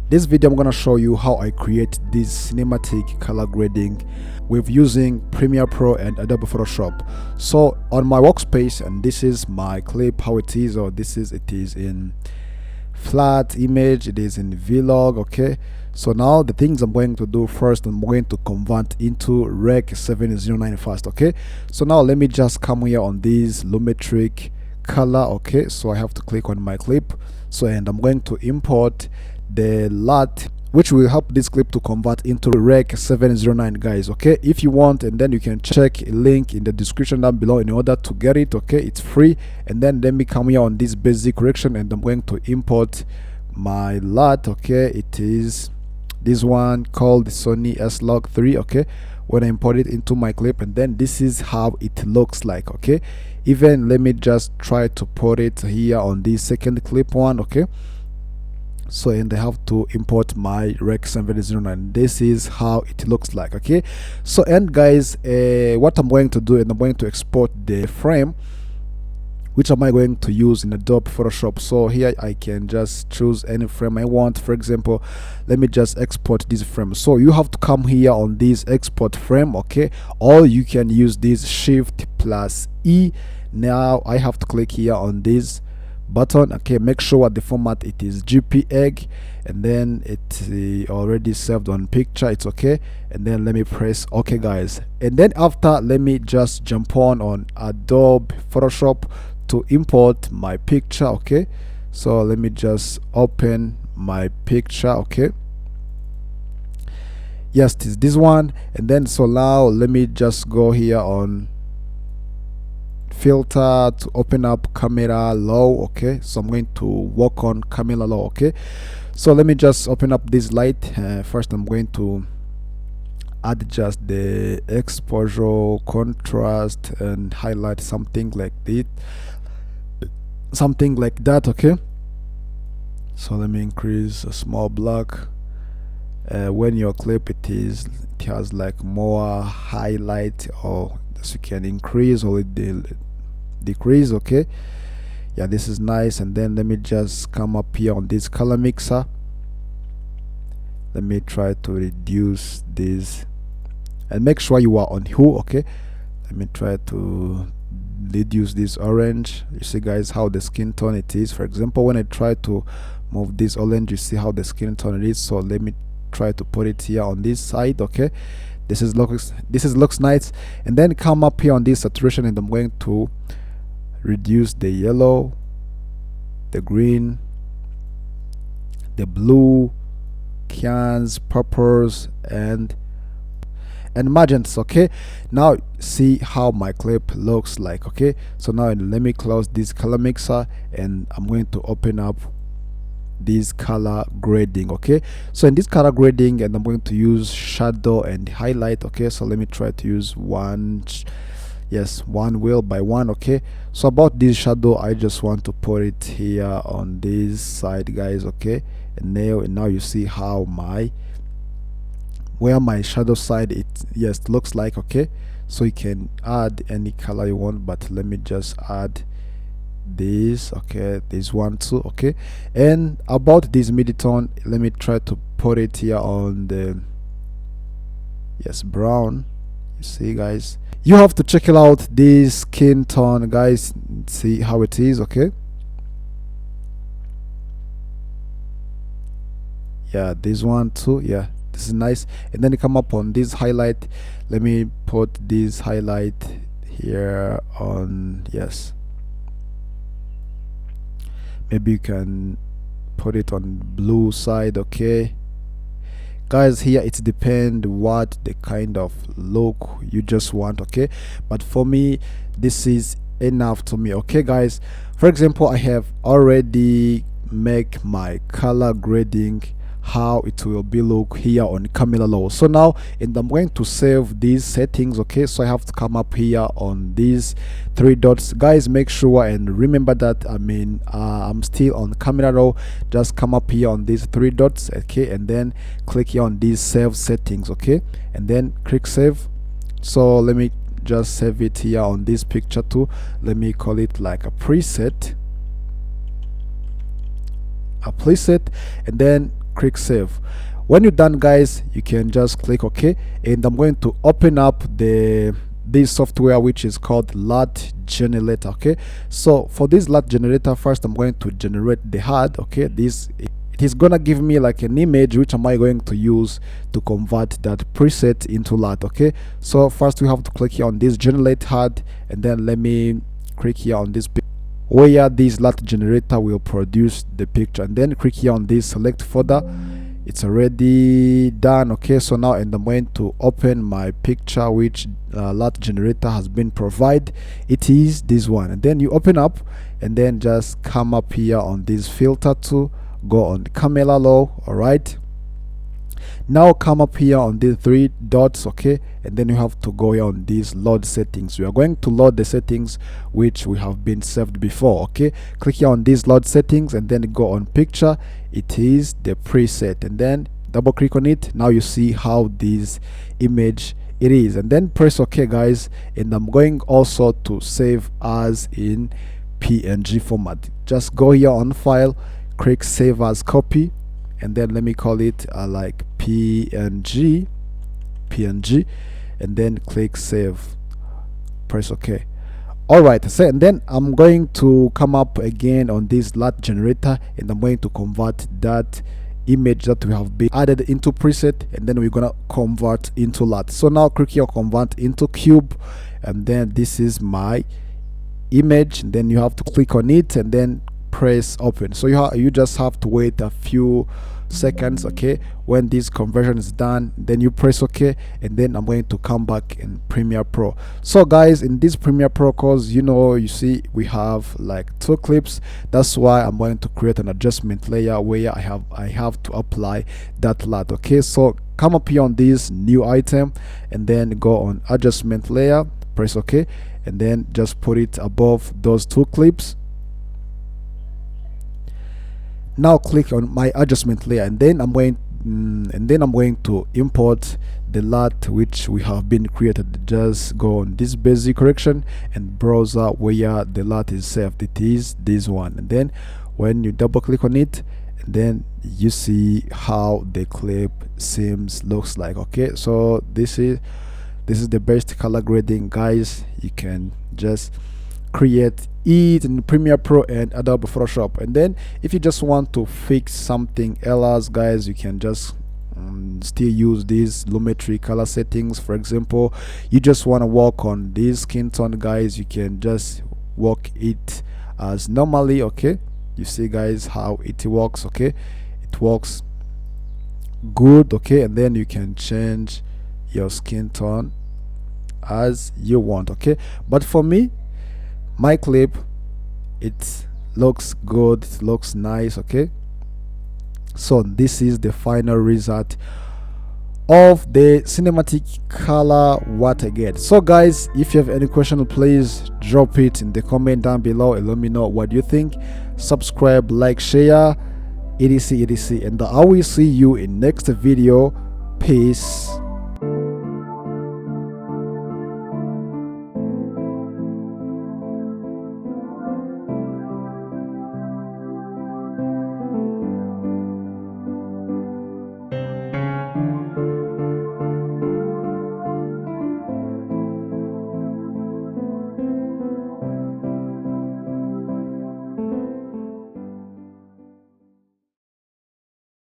This video I'm gonna show you how I create this cinematic color grading with using Premiere Pro and Adobe Photoshop. So on my workspace, and this is my clip, how it is, or it is in flat image, it is in vlog. Okay, so now the things I'm going to do first, I'm going to convert into Rec 709 first. Okay, so now let me just come here on this Lumetri Color. Okay, so I have to click on my clip, so and I'm going to import the LUT, which will help this clip to convert into Rec 709, guys. Okay, if you want, and then you can check a link in the description down below in order to get it. Okay, it's free. And then let me come here on this basic correction, and I'm going to import my LUT. Okay, it is this one called Sony S-Log 3. Okay, when I import it into my clip, and then this is how it looks like. Okay, even let me just try to put it here on this second clip one. Okay, so and I have to import my Rec 709. This is how it looks like. Okay, so and guys, what I'm going to do, and I'm going to export the frame, which am I going to use in Adobe Photoshop. So here I can just choose any frame I want. For example, let me just export this frame. So you have to come here on this export frame. Okay, or you can use this Shift+E. Now I have to click here on this button. Okay, make sure the format it is JPEG, and then it's already saved on picture. It's okay, and then let me press OK, guys. And then after, let me just jump on Adobe Photoshop to import my picture. Okay, so let me just open my picture. Okay, yes, it's this one. And then so now let me just go here on filter to open up camera low. Okay, so I'm going to work on camera low. Okay, so let me just open up this light. First I'm going to adjust the exposure, contrast, and highlight something like that. Okay, so let me increase a small block. When your clip it has like more highlight, or so you can increase or decrease. Okay, yeah, this is nice. And then let me just come up here on this color mixer. Let me try to reduce this, and make sure you are on hue. Okay, let me try to reduce this orange. You see, guys, how the skin tone it is. For example, when I try to move this orange, you see how the skin tone it is. So let me try to put it here on this side. Okay, this looks nice. And then come up here on this saturation, and I'm going to reduce the yellow, the green, the blue, cyans, purples, and magents. Okay, now see how my clip looks like. Okay, so now let me close this color mixer, and I'm going to open up this color grading. Okay, so in this color grading, and I'm going to use shadow and highlight. Okay, so let me try to use one wheel by one. Okay, so about this shadow, I just want to put it here on this side, guys. Okay, and now you see how where my shadow side it looks like. Okay, so you can add any color you want, but let me just add this. Okay, this one too. Okay, and about this mid-tone, let me try to put it here on the brown. You see, guys, you have to check it out, this skin tone, guys. See how it is. Okay, yeah, this one too. Yeah, this is nice. And then you come up on this highlight. Let me put this highlight here on, yes, maybe you can put it on blue side. Okay, guys, here it depends what the kind of look you just want. Okay, but for me this is enough to me. Okay, guys, for example, I have already make my color grading how it will be look here on camera low. So now, and I'm going to save these settings. Okay, so I have to come up here on these three dots, guys. Make sure and remember that I'm still on camera raw. Just come up here on these three dots. Okay, and then click here on these save settings. Okay, and then click save. So let me just save it here on this picture too. Let me call it like a preset, and then click save. When you're done, guys, you can just click OK, and I'm going to open up this software which is called LUT generator. Okay, so for this LUT generator, first I'm going to generate the HUD. Okay, it is gonna give me like an image which am I going to use to convert that preset into LUT. Okay, so first we have to click here on this generate HUD, and then let me click here on this where this LUT generator will produce the picture, and then click here on this select folder. It's already done. Okay, so now, and I'm going to open my picture which LUT generator has been provided. It is this one, and then you open up and then just come up here on this filter tool, go on the camera low. All right, now come up here on these three dots. Okay, and then you have to go here on these load settings. We are going to load the settings which we have been saved before. Okay, click here on these load settings and then go on picture. It is the preset, and then double click on it. Now you see how this image it is, and then press OK, guys, and I'm going also to save as in PNG format. Just go here on file, click save as copy, and then let me call it like PNG, and then click save, press OK. All right, so and then I'm going to come up again on this LUT generator, and I'm going to convert that image that we have been added into preset, and then we're gonna convert into LUT. So now click here convert into cube, and then this is my image, and then you have to click on it and then press open. So you just have to wait a few seconds. Okay, when this conversion is done, then you press OK, and then I'm going to come back in Premiere Pro. So guys, in this Premiere Pro course, you see we have like 2 clips. That's why I'm going to create an adjustment layer where I have to apply that LUT. Okay, so come up here on this new item and then go on adjustment layer, press OK, and then just put it above those 2 clips. Now click on my adjustment layer, and then I'm going to import the LUT which we have been created. Just go on this basic correction and browser where the LUT is saved. It is this one, and then when you double click on it, and then you see how the clip looks like. Okay, so this is the best color grading, guys. You can just create it in Premiere Pro and Adobe Photoshop. And then if you just want to fix something else, guys, you can just still use these Lumetri color settings. For example, you just want to work on this skin tone, guys, you can just work it as normally. Okay, you see, guys, how it works. Okay, it works good. Okay, and then you can change your skin tone as you want. Okay, but for me, my clip, it looks good, it looks nice. Okay, so this is the final result of the cinematic color what I get. So guys, if you have any question, please drop it in the comment down below and let me know what you think. Subscribe, like, share, etc, and I will see you in next video. Peace.